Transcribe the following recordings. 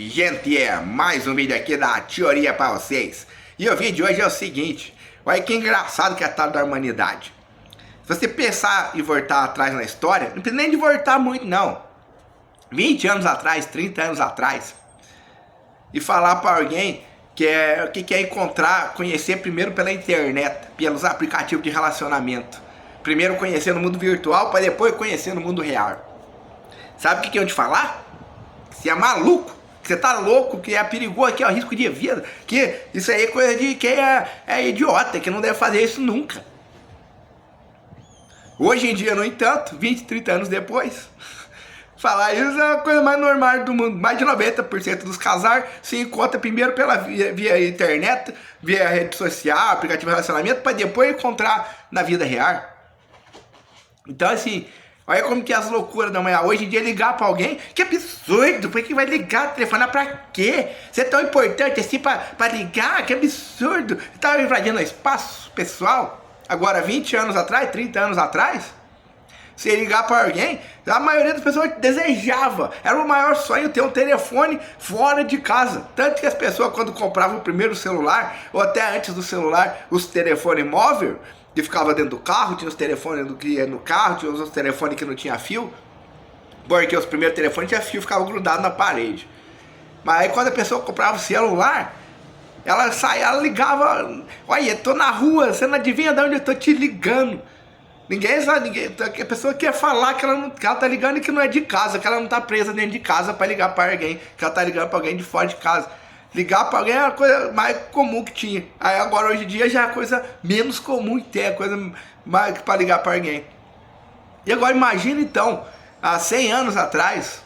Gente, mais um vídeo aqui da teoria pra vocês. E o vídeo de hoje é o seguinte: olha que engraçado que é a tal da humanidade. Se você pensar e voltar atrás na história, não precisa nem de voltar muito não, 20 anos atrás, 30 anos atrás, e falar pra alguém que quer encontrar, conhecer primeiro pela internet, pelos aplicativos de relacionamento, primeiro conhecer no mundo virtual para depois conhecer no mundo real. Sabe o que eu te falar? Você é maluco, que você tá louco, que é perigoso, que é o risco de vida, que isso aí é coisa de quem é idiota, que não deve fazer isso nunca. Hoje em dia, no entanto, 20, 30 anos depois, falar isso é a coisa mais normal do mundo. Mais de 90% dos casais se encontram primeiro via internet, via rede social, aplicativo de relacionamento, para depois encontrar na vida real. Então assim, olha como que é as loucuras da manhã. Hoje em dia ligar pra alguém, que absurdo, por que vai ligar, telefonar pra quê? Você é tão importante assim pra ligar, que absurdo. Você tá invadindo espaço pessoal. Agora 20 anos atrás, 30 anos atrás, você ligar pra alguém, a maioria das pessoas desejava, era o maior sonho ter um telefone fora de casa. Tanto que as pessoas, quando compravam o primeiro celular, ou até antes do celular, os telefones móveis, que ficava dentro do carro, tinha os telefones que ia no carro, tinha os telefones que não tinha fio, porque os primeiros telefones tinha fio, ficava grudado na parede. Mas aí quando a pessoa comprava o celular, ela saía, ela ligava, olha, tô na rua, você não adivinha de onde eu tô te ligando. Ninguém sabe, a pessoa quer falar que ela tá ligando e que não é de casa, que ela não tá presa dentro de casa para ligar para alguém, que ela tá ligando para alguém de fora de casa. Ligar para alguém é a coisa mais comum que tinha. Aí agora hoje em dia já é a coisa menos comum que tem, a coisa mais para ligar para alguém. E agora imagina então, há 100 anos atrás,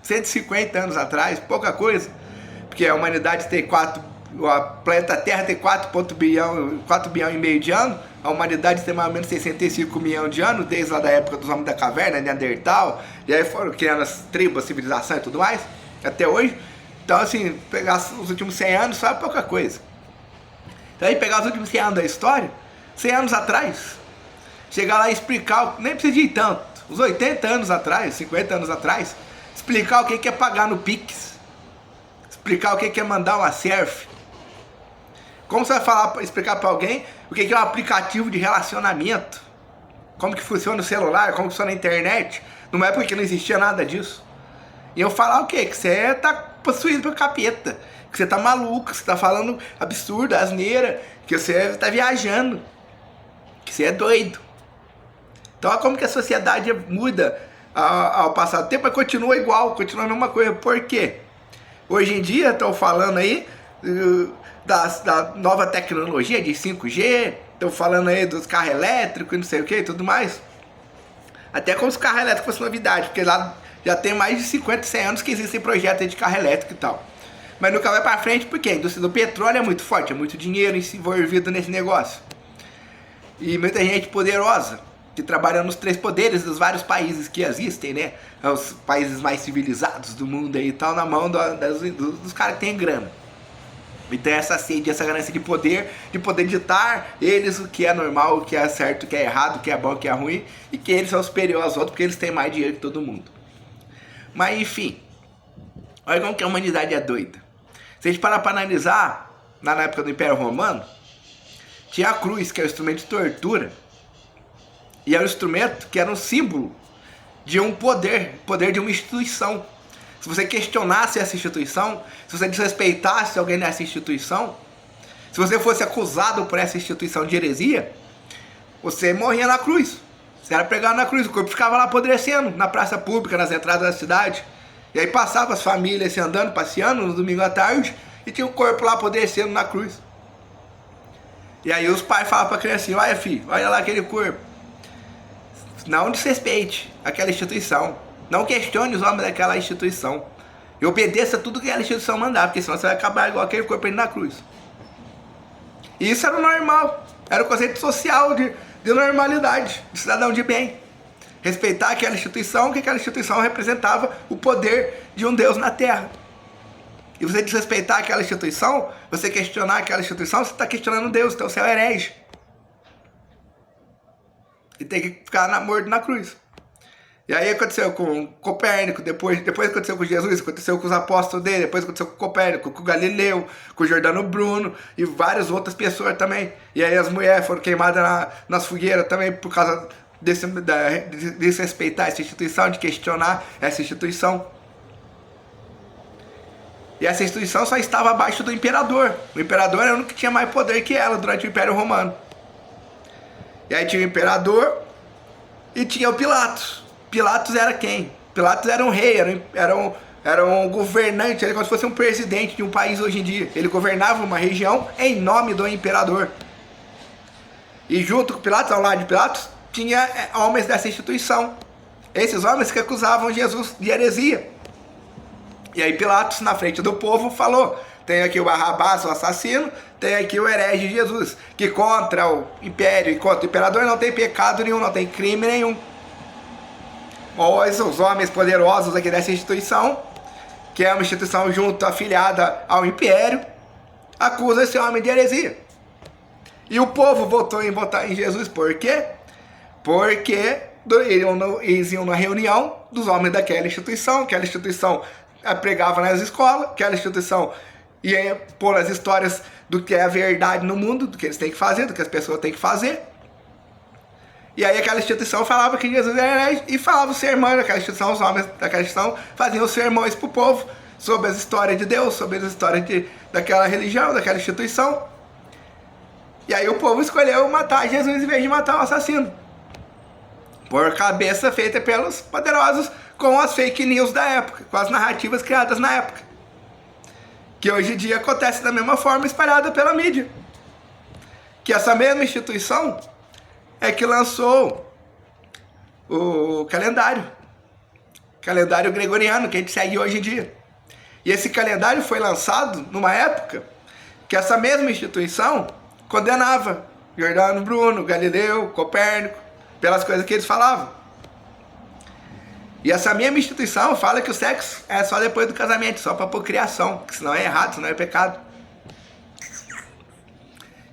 150 anos atrás, pouca coisa, porque a humanidade tem o planeta Terra tem 4 bilhão e meio de anos, a humanidade tem mais ou menos 65 milhões de anos, desde lá da época dos homens da caverna, Neandertal, e aí foram criando as tribos, civilização e tudo mais, até hoje. Então assim, pegar os últimos 100 anos só é pouca coisa. Então aí pegar os últimos 100 anos da história, 100 anos atrás, chegar lá e explicar, nem precisa de ir tanto, os 80 anos atrás, 50 anos atrás, explicar o que é pagar no Pix, explicar o que é mandar uma selfie. Como você vai explicar para alguém o que é um aplicativo de relacionamento? Como que funciona o celular, como que funciona a internet? Numa época que não existia nada disso. E eu falar o quê? Que você tá possuído pelo capeta, que você tá maluco, que você tá falando absurdo, asneira, que você tá viajando, que você é doido. Então olha como que a sociedade muda ao passar do tempo, mas continua igual, continua a mesma coisa. Por quê? Hoje em dia estão falando aí da nova tecnologia de 5G, estão falando aí dos carros elétricos e não sei o que e tudo mais. Até como se o carro elétrico fosse novidade, porque lá já tem mais de 50, 100 anos que existem projetos de carro elétrico e tal. Mas nunca vai pra frente porque a indústria do petróleo é muito forte, é muito dinheiro envolvido nesse negócio. E muita gente poderosa, que trabalha nos 3 poderes dos vários países que existem, né? Os países mais civilizados do mundo aí e tal, na mão dos caras que tem grana. E tem essa sede, essa ganância de poder ditar eles o que é normal, o que é certo, o que é errado, o que é bom, o que é ruim, e que eles são superiores aos outros porque eles têm mais dinheiro que todo mundo. Mas enfim, olha como que a humanidade é doida. Se a gente parar para analisar, na época do Império Romano, tinha a cruz, que é o instrumento de tortura, e era um instrumento que era um símbolo de um poder de uma instituição. Se você questionasse essa instituição, se você desrespeitasse alguém nessa instituição, se você fosse acusado por essa instituição de heresia, você morria na cruz. Você era pregado na cruz, o corpo ficava lá apodrecendo, na praça pública, nas entradas da cidade. E aí passava as famílias assim, andando, passeando no domingo à tarde, e tinha o corpo lá apodrecendo na cruz. E aí os pais falavam para a criança assim: olha filho, olha lá aquele corpo. Não desrespeite aquela instituição. Não questione os homens daquela instituição. E obedeça tudo que aquela instituição mandar, porque senão você vai acabar igual aquele corpo na cruz. E isso era o normal. Era o conceito social de normalidade, de cidadão de bem. Respeitar aquela instituição, que aquela instituição representava o poder de um Deus na terra. E você desrespeitar aquela instituição, você questionar aquela instituição, você está questionando Deus, então você é um herege. E tem que ficar morto na cruz. E aí aconteceu com Copérnico, depois aconteceu com Jesus, aconteceu com os apóstolos dele, depois aconteceu com Copérnico, com Galileu, com Jordano Bruno e várias outras pessoas também. E aí as mulheres foram queimadas nas fogueiras também por causa de desrespeitar essa instituição, de questionar essa instituição. E essa instituição só estava abaixo do imperador. O imperador era o único que tinha mais poder que ela durante o Império Romano. E aí tinha o imperador e tinha o Pilatos. Pilatos era quem? Pilatos era um rei, era um governante, era como se fosse um presidente de um país hoje em dia. Ele governava uma região em nome do imperador. E junto com Pilatos, ao lado de Pilatos, tinha homens dessa instituição. Esses homens que acusavam Jesus de heresia. E aí Pilatos, na frente do povo, falou: tem aqui o Barrabás, o assassino, tem aqui o herege Jesus, que contra o império e contra o imperador não tem pecado nenhum, não tem crime nenhum. Os homens poderosos aqui dessa instituição, que é uma instituição junto afiliada ao império, acusam esse homem de heresia. E o povo votou em votar em Jesus, por quê? Porque eles iam na reunião dos homens daquela instituição, aquela instituição pregava nas escolas, aquela instituição ia pôr as histórias do que é a verdade no mundo, do que eles têm que fazer, do que as pessoas têm que fazer. E aí aquela instituição falava que Jesus era herege e falava o sermão daquela instituição, os homens daquela instituição faziam os sermões para o povo sobre as histórias de Deus, sobre as histórias daquela religião, daquela instituição. E aí o povo escolheu matar Jesus em vez de matar o assassino, por cabeça feita pelos poderosos, com as fake news da época, com as narrativas criadas na época, que hoje em dia acontece da mesma forma, espalhada pela mídia. Que essa mesma instituição é que lançou o calendário gregoriano que a gente segue hoje em dia. E esse calendário foi lançado numa época que essa mesma instituição condenava Jordano Bruno, Galileu, Copérnico, pelas coisas que eles falavam. E essa mesma instituição fala que o sexo é só depois do casamento, só para procriação, que senão é errado, senão é pecado.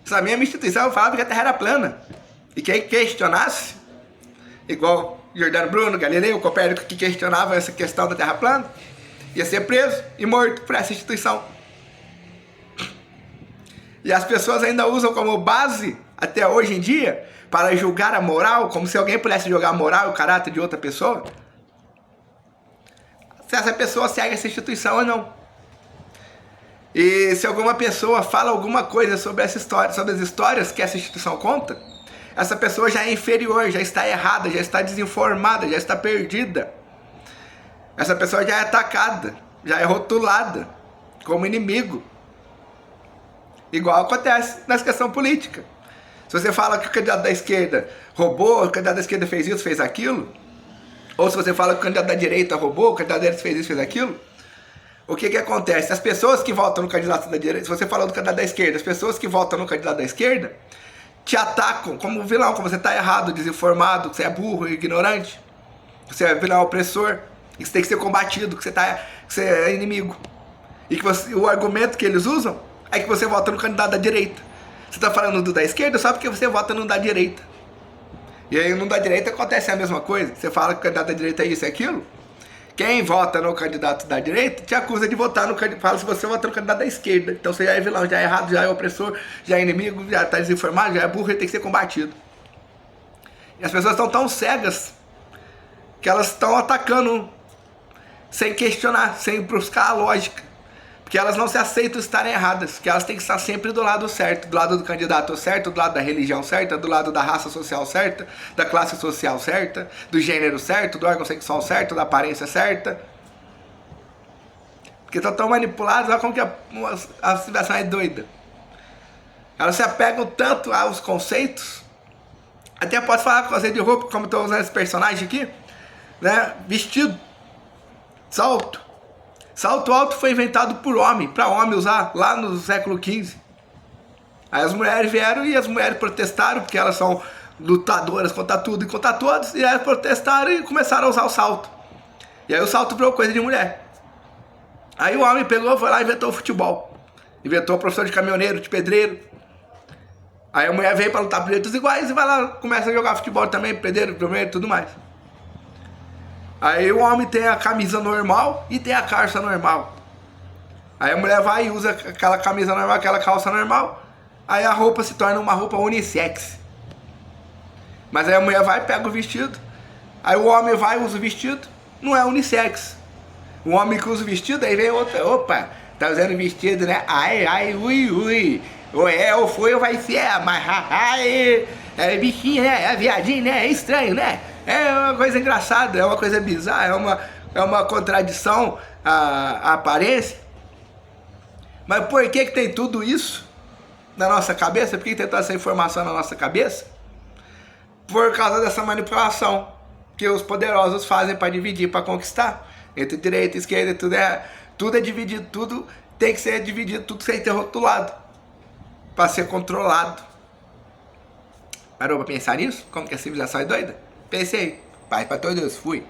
Essa mesma instituição falava que a Terra era plana. E quem questionasse, igual Jordano Bruno, Galileu, Copérnico, que questionavam essa questão da Terra plana, ia ser preso e morto por essa instituição. E as pessoas ainda usam como base, até hoje em dia, para julgar a moral, como se alguém pudesse julgar a moral e o caráter de outra pessoa, se essa pessoa segue essa instituição ou não. E se alguma pessoa fala alguma coisa sobre essa história, sobre as histórias que essa instituição conta, essa pessoa já é inferior, já está errada, já está desinformada, já está perdida. Essa pessoa já é atacada, já é rotulada como inimigo. Igual acontece na questão política. Se você fala que o candidato da esquerda roubou, o candidato da esquerda fez isso, fez aquilo, ou se você fala que o candidato da direita roubou, o candidato da direita fez isso, fez aquilo, o que acontece? As pessoas que votam no candidato da direita, se você falou do candidato da esquerda, as pessoas que votam no candidato da esquerda te atacam como vilão, como você está errado, desinformado, que você é burro, ignorante, que você é vilão opressor, que você tem que ser combatido, que você é inimigo. E que o argumento que eles usam é que você vota no candidato da direita. Você está falando do da esquerda só porque você vota no da direita. E aí no da direita acontece a mesma coisa. Você fala que o candidato da direita é isso e aquilo. Quem vota no candidato da direita te acusa de votar no candidato. Fala se você vota no candidato da esquerda. Então você já é vilão, já é errado, já é opressor, já é inimigo, já está desinformado, já é burro e tem que ser combatido. E as pessoas estão tão cegas que elas estão atacando sem questionar, sem buscar a lógica. Porque elas não se aceitam estarem erradas, que elas têm que estar sempre do lado certo, do lado do candidato certo, do lado da religião certa, do lado da raça social certa, da classe social certa, do gênero certo, do órgão sexual certo, da aparência certa. Porque estão tão manipuladas, olha como que a civilização é doida. Elas se apegam tanto aos conceitos, até posso falar com você de roupa, como estou usando esse personagem aqui, né? Vestido, salto. Salto alto foi inventado por homem, para homem usar lá no século XV. Aí as mulheres vieram e as mulheres protestaram, porque elas são lutadoras contra tudo e contra todos, e elas protestaram e começaram a usar o salto. E aí o salto virou coisa de mulher. Aí o homem pegou, foi lá e inventou o futebol. Inventou a profissão de caminhoneiro, de pedreiro. Aí a mulher veio para lutar por direitos iguais e vai lá, começa a jogar futebol também, pedreiro, primeiro e tudo mais. Aí o homem tem a camisa normal e tem a calça normal. Aí a mulher vai e usa aquela camisa normal, aquela calça normal. Aí a roupa se torna uma roupa unissex. Mas aí a mulher vai e pega o vestido. Aí o homem vai e usa o vestido. Não é unissex. O homem que usa o vestido, aí vem outra. Opa, tá usando vestido, né? Ai, ai, ui, ui. Ou é, ou foi, ou vai ser. Mas, ai, é bichinho, né? É viadinho, né? É estranho, né? É uma coisa engraçada, é uma coisa bizarra, é uma contradição a aparência. Mas por que tem tudo isso na nossa cabeça? Por que tem toda essa informação na nossa cabeça? Por causa dessa manipulação que os poderosos fazem para dividir, para conquistar. Entre direita e esquerda, tudo é dividido, tudo tem que ser dividido, tudo tem que ser rotulado para ser controlado. Parou para pensar nisso? Como que a civilização é doida? Pensei. Paz para todos, fui.